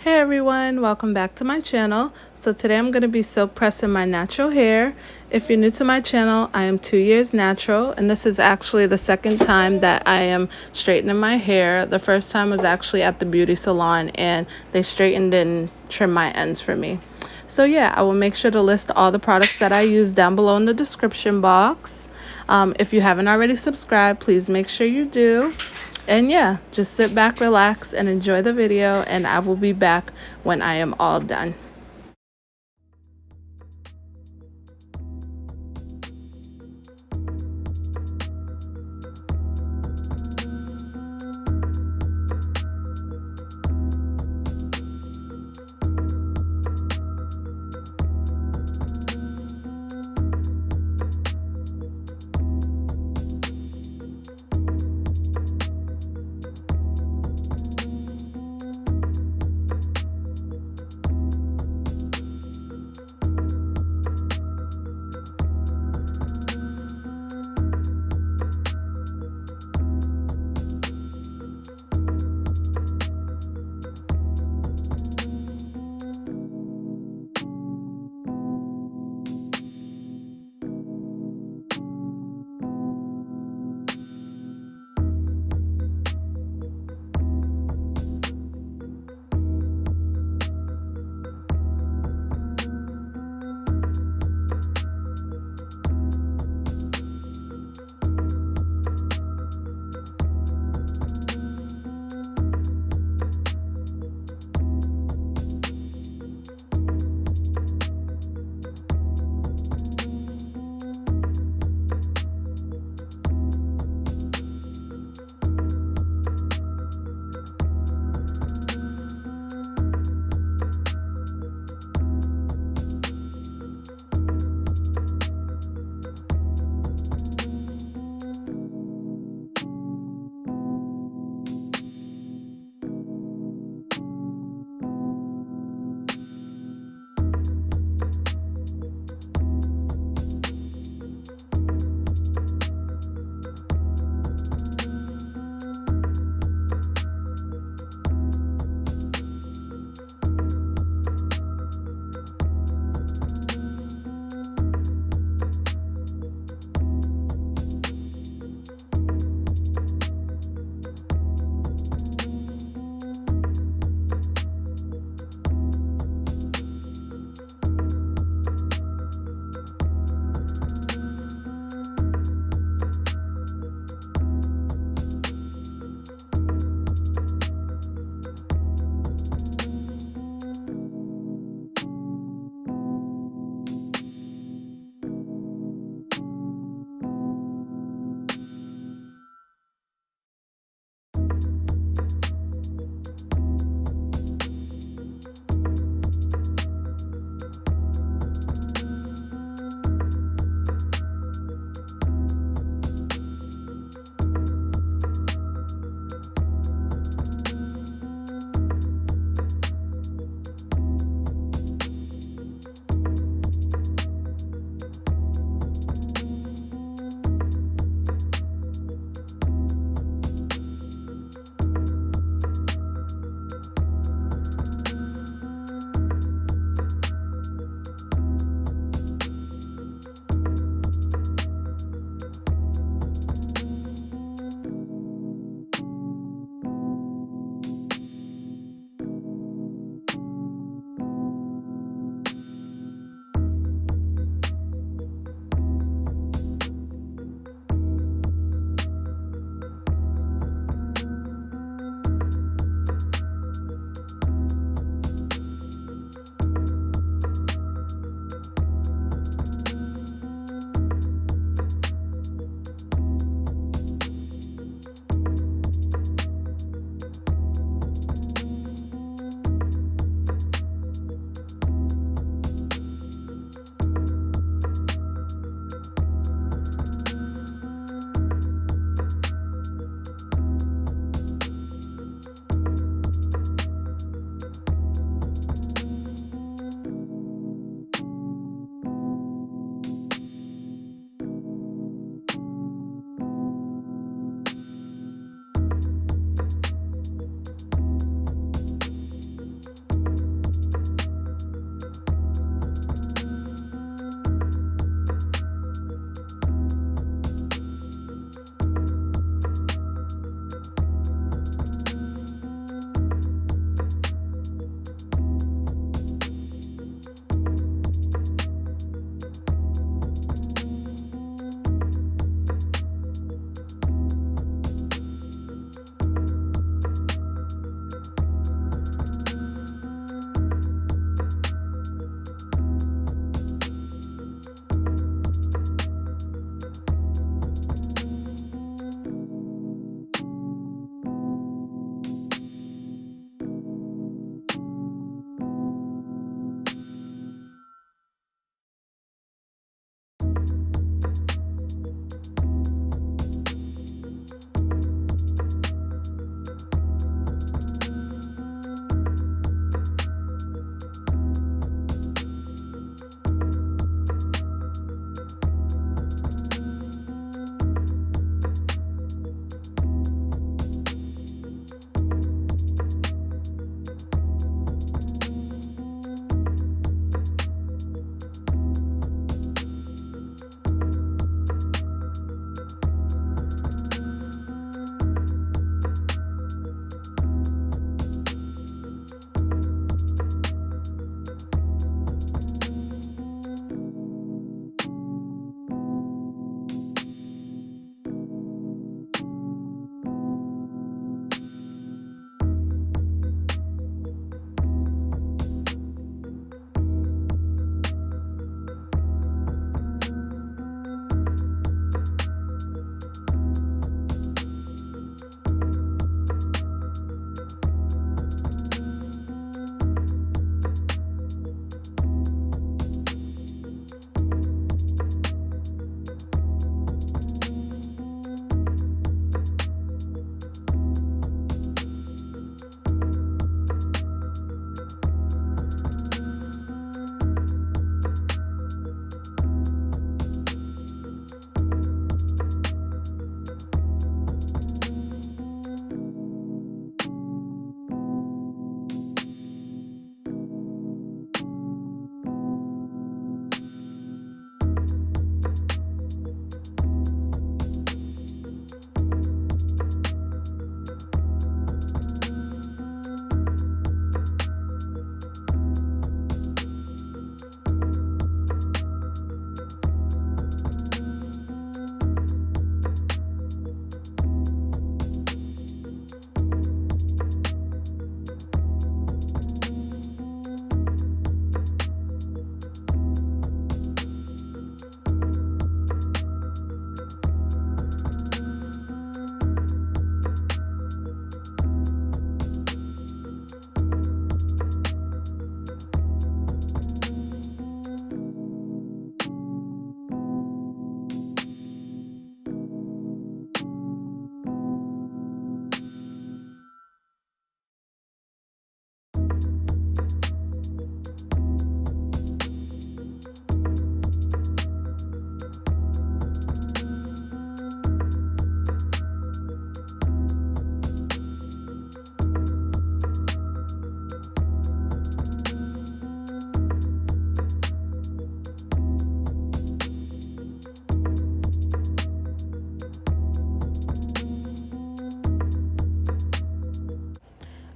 Hey everyone, welcome back to my channel. So today I'm going to be silk pressing my natural hair. If you're new to my channel, I am 2 years natural, and this is actually the second time that I am straightening my hair. The first time was actually at the beauty salon and they straightened and trimmed my ends for me. So yeah, I will make sure to list all the products that I use down below in the description box. If you haven't already subscribed, please make sure you do. And yeah, just sit back, relax, and enjoy the video, and I will be back when I am all done.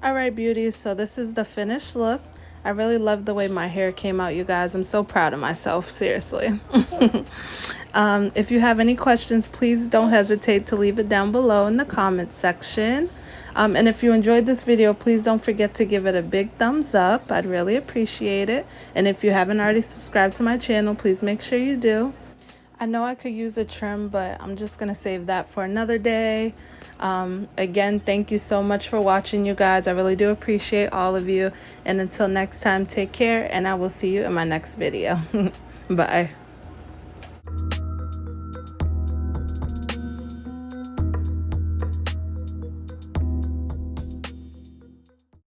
Alright beauties, so this is the finished look. I really love the way my hair came out, you guys. I'm so proud of myself, seriously. If you have any questions, please don't hesitate to leave it down below in the comment section. And if you enjoyed this video, please don't forget to give it a big thumbs up. I'd really appreciate it. And if you haven't already subscribed to my channel, please make sure you do. I know I could use a trim, but I'm just going to save that for another day. Again, thank you so much for watching, you guys. I really do appreciate all of you. And until next time, take care, and I will see you in my next video. Bye.